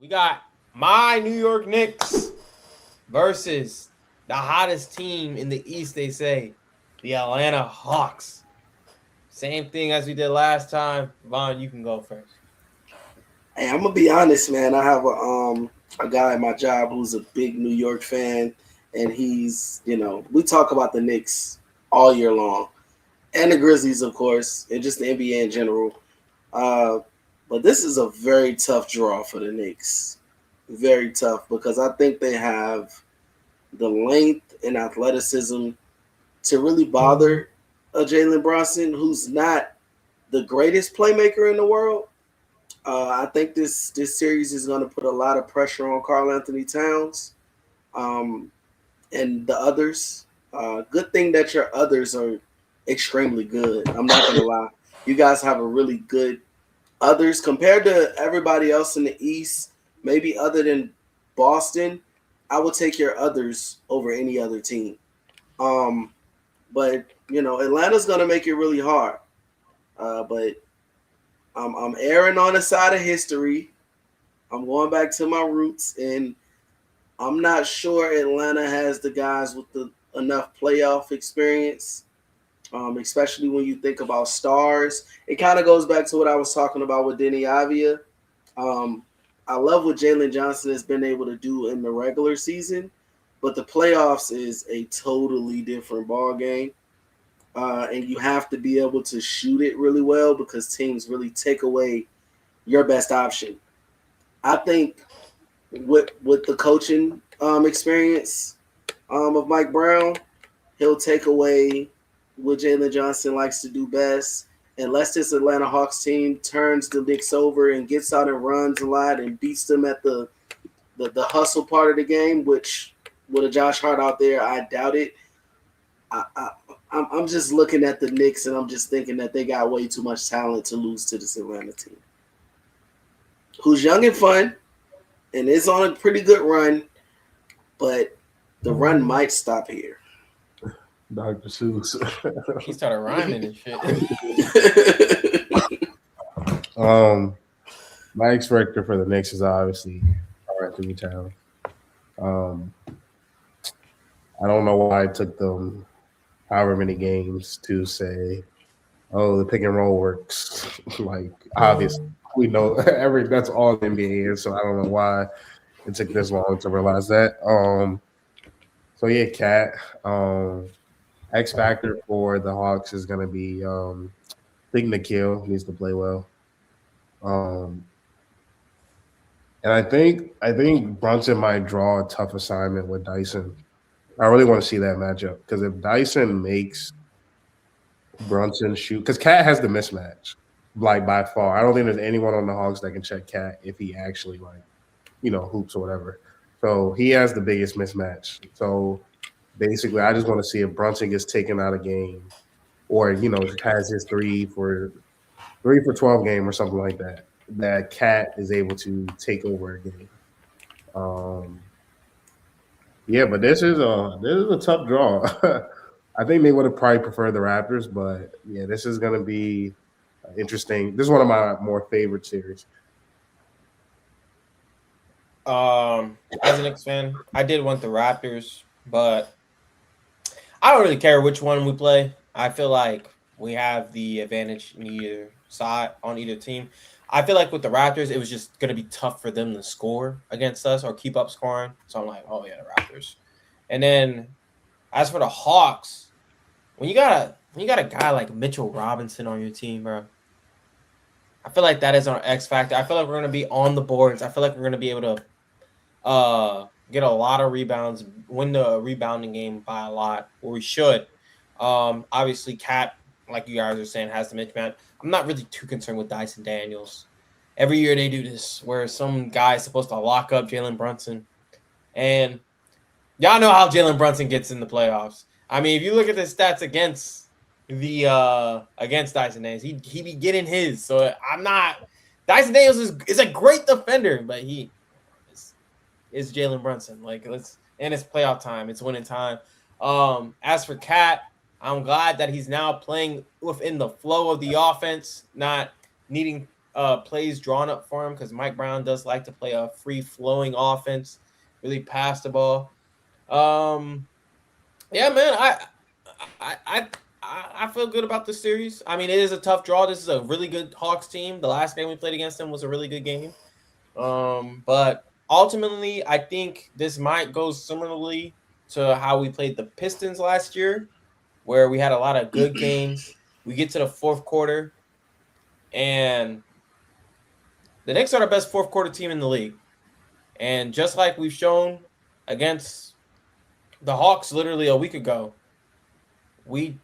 We got my New York Knicks versus the hottest team in the East, they say, the Atlanta Hawks. Same thing as we did last time. Vaughn, you can go first. Hey, I'm gonna be honest, man. I have a guy at my job who's a big New York fan, and he's we talk about the Knicks all year long, and the Grizzlies, of course, and just the NBA in general. Uh, but this is a very tough draw for the Knicks. Very tough because I think they have the length and athleticism to really bother a Jalen Brunson, who's not the greatest playmaker in the world. I think this series is going to put a lot of pressure on Karl Anthony Towns and the others. Good thing that your others are extremely good. I'm not going to lie. You guys have a really good others compared to everybody else in the East, maybe other than Boston. I would take your others over any other team. But Atlanta's going to make it really hard. But I'm erring on the side of history. I'm going back to my roots, and I'm not sure Atlanta has the guys with enough playoff experience, especially when you think about stars. It kind of goes back to what I was talking about with Denny Avia. I love what Jalen Johnson has been able to do in the regular season, but the playoffs is a totally different ball game. And you have to be able to shoot it really well because teams really take away your best option. I think with the coaching experience of Mike Brown, he'll take away what Jalen Johnson likes to do best. Unless this Atlanta Hawks team turns the Knicks over and gets out and runs a lot and beats them at the hustle part of the game, which with a Josh Hart out there, I doubt it. I'm just looking at the Knicks and I'm just thinking that they got way too much talent to lose to this Atlanta team, who's young and fun and is on a pretty good run, but the run might stop here. Dr. Seuss. He started rhyming and shit. My X factor for the Knicks is obviously Karl Anthony Towns. I don't know why it took them however many games to say, "Oh, the pick and roll works." Like obviously, we know that's all the NBA is. So I don't know why it took this long to realize that. So yeah, Cat. X factor for the Hawks is going to be I think Nikhil needs to play well. And I think Brunson might draw a tough assignment with Dyson. I really want to see that matchup because if Dyson makes Brunson shoot, because Cat has the mismatch, like by far. I don't think there's anyone on the Hawks that can check Cat if he actually hoops or whatever. So he has the biggest mismatch. So basically, I just want to see if Brunson gets taken out of game, or has his 3 for 12 game or something like that. That Cat is able to take over a game. Yeah, but this is a tough draw. I think they would have probably preferred the Raptors, but yeah, this is going to be interesting. This is one of my more favorite series. As an Knicks fan, I did want the Raptors, but I don't really care which one we play. I feel like we have the advantage in either side on either team. I feel like with the Raptors, it was just going to be tough for them to score against us or keep up scoring. So I'm like, oh yeah, the Raptors. And then as for the Hawks, when you got a guy like Mitchell Robinson on your team, bro, I feel like that is our X factor. I feel like we're going to be on the boards. I feel like we're going to be able to get a lot of rebounds, win the rebounding game by a lot, or we should. Obviously, Cat, like you guys are saying, has the mismatch. I'm not really too concerned with Dyson Daniels. Every year they do this where some guy is supposed to lock up Jalen Brunson. And y'all know how Jalen Brunson gets in the playoffs. I mean, if you look at the stats against Dyson Daniels, he be getting his. So I'm not – Dyson Daniels is a great defender, but he is Jalen Brunson. And it's playoff time. It's winning time. As for Cat, I'm glad that he's now playing within the flow of the offense, not needing plays drawn up for him because Mike Brown does like to play a free flowing offense, really pass the ball. Yeah, man, I I I feel good about this series. I mean, it is a tough draw. This is a really good Hawks team. The last game we played against them was a really good game. But ultimately, I think this might go similarly to how we played the Pistons last year, where we had a lot of good games. We get to the fourth quarter, and the Knicks are the best fourth quarter team in the league. And just like we've shown against the Hawks literally a week ago, we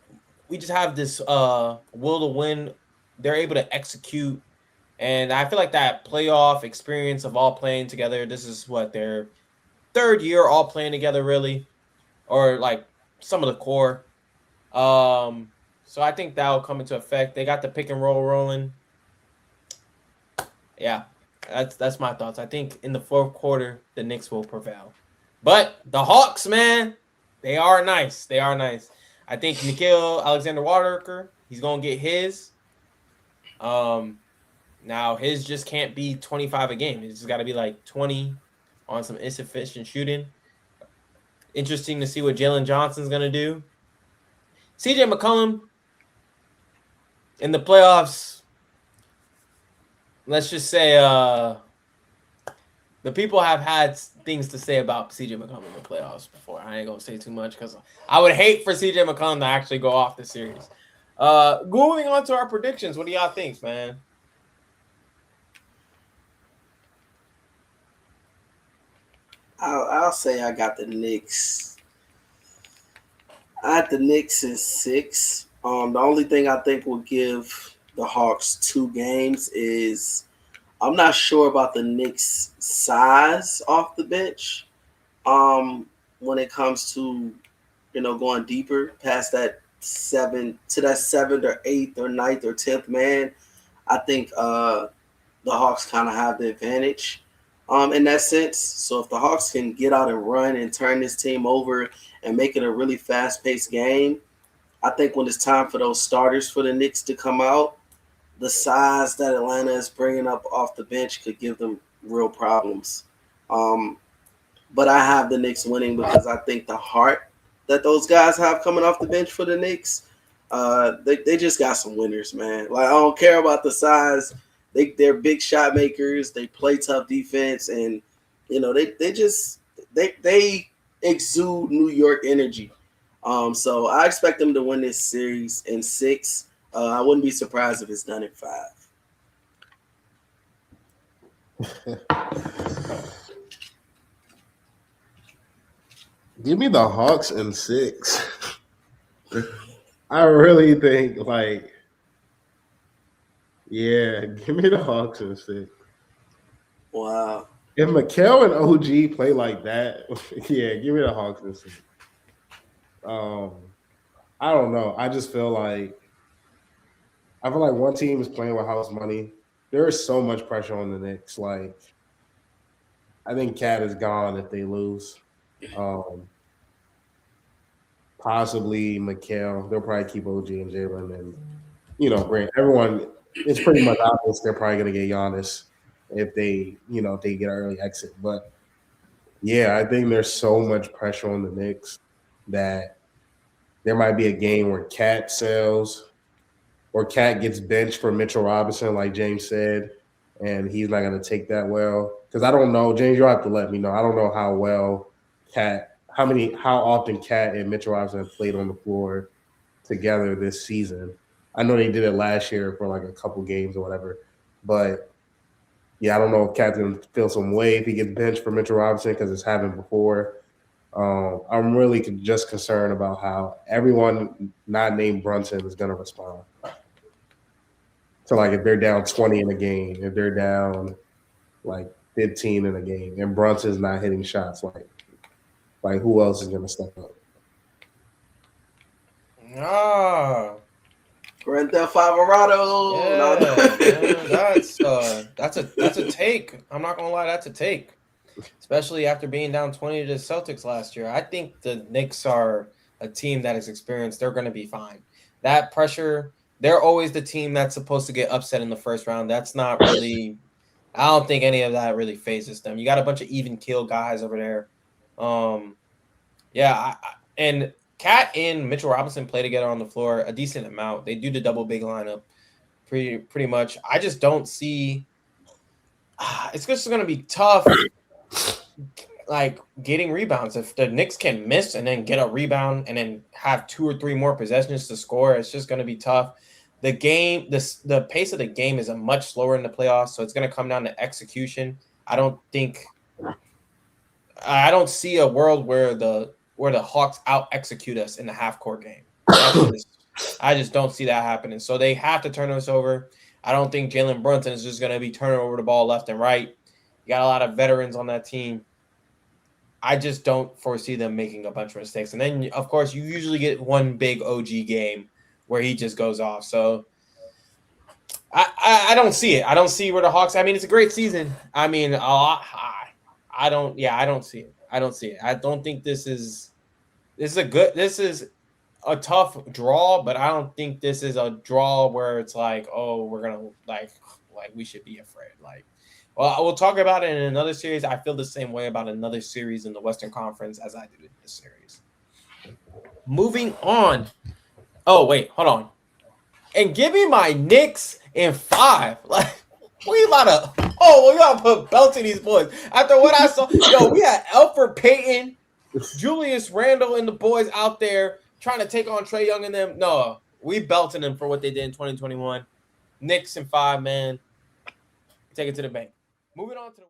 just have this will to win. They're able to execute, and I feel like that playoff experience of all playing together. This is what their third year all playing together, really, or like some of the core. So I think that will come into effect. They got the pick and roll rolling. Yeah, that's my thoughts. I think in the fourth quarter the Knicks will prevail, but the Hawks, man, they are nice. They are nice. I think Nickeil Alexander-Walker, he's gonna get his. Now his just can't be 25 a game. It's just got to be like 20 on some insufficient shooting. Interesting to see what Jalen Johnson's gonna do. CJ McCollum in the playoffs. Let's just say the people have had things to say about CJ McCollum in the playoffs before. I ain't gonna say too much because I would hate for CJ McCollum to actually go off the series. Moving on to our predictions. What do y'all think, man? I'll say I got the Knicks. I had the Knicks in 6. The only thing I think will give the Hawks 2 games is I'm not sure about the Knicks' size off the bench. When it comes to going deeper past that 7th or 8th or 9th or 10th man, I think the Hawks kind of have the advantage in that sense. So if the Hawks can get out and run and turn this team over and make it a really fast-paced game, I think when it's time for those starters for the Knicks to come out, the size that Atlanta is bringing up off the bench could give them real problems. But I have the Knicks winning because I think the heart that those guys have coming off the bench for the Knicks, they just got some winners, man. Like, I don't care about the size. They're big shot makers. They play tough defense, and they exude New York energy. So I expect them to win this series in 6. I wouldn't be surprised if it's done in 5. Give me the Hawks in 6. I really think, give me the Hawks in 6. Wow. If Mikal and OG play like that, give me the Hawks in 6. I don't know. I just feel like one team is playing with house money. There is so much pressure on the Knicks. Like, I think Cat is gone if they lose. Possibly Mikal. They'll probably keep OG and Jalen, and bring everyone. It's pretty much obvious they're probably going to get Giannis if they get an early exit. But yeah, I think there's so much pressure on the Knicks that there might be a game where Cat sells or Cat gets benched for Mitchell Robinson, like James said, and he's not going to take that well. Because I don't know, James, you'll have to let me know. I don't know how well how often Cat and Mitchell Robinson have played on the floor together this season. I know they did it last year for like a couple games or whatever. But yeah, I don't know if Cat's going to feel some way if he gets benched for Mitchell Robinson because it's happened before. I'm really just concerned about how everyone not named Brunson is going to respond. So, like, if they're down 20 in a game, if they're down, 15 in a game, and Brunson's not hitting shots, like who else is going to step up? Grand Theft Alvarado. Yeah, that's a take. I'm not going to lie, that's a take. Especially after being down 20 to the Celtics last year. I think the Knicks are a team that is experienced. They're going to be fine. That pressure They're always the team that's supposed to get upset in the first round. That's not really. I don't think any of that really phases them. You got a bunch of even kill guys over there. And Cat and Mitchell Robinson play together on the floor a decent amount. They do the double big lineup pretty much. I just don't see. It's just going to be tough, like getting rebounds. If the Knicks can miss and then get a rebound and then have 2 or 3 more possessions to score, it's just going to be tough. The game, the pace of the game is a much slower in the playoffs, so it's going to come down to execution. I don't see a world where the Hawks out execute us in the half court game. I just don't see that happening. So they have to turn us over. I don't think Jalen Brunson is just going to be turning over the ball left and right. You got a lot of veterans on that team. I just don't foresee them making a bunch of mistakes. And then, of course, you usually get one big OG game where he just goes off. So I don't see it. I don't see where the Hawks. I mean, it's a great season. I mean, I don't see it. I don't see it. I don't think this is a tough draw, but I don't think this is a draw where it's like, oh, we're gonna like we should be afraid. Like, well, we'll talk about it in another series. I feel the same way about another series in the Western Conference as I do in this series. Moving on. Oh, wait, hold on. And give me my Knicks in 5. Like, we gotta put belts in these boys. After what I saw, we had Elfrid Payton, Julius Randle, and the boys out there trying to take on Trae Young and them. No, we belting them for what they did in 2021. Knicks in 5, man. Take it to the bank. Moving on to the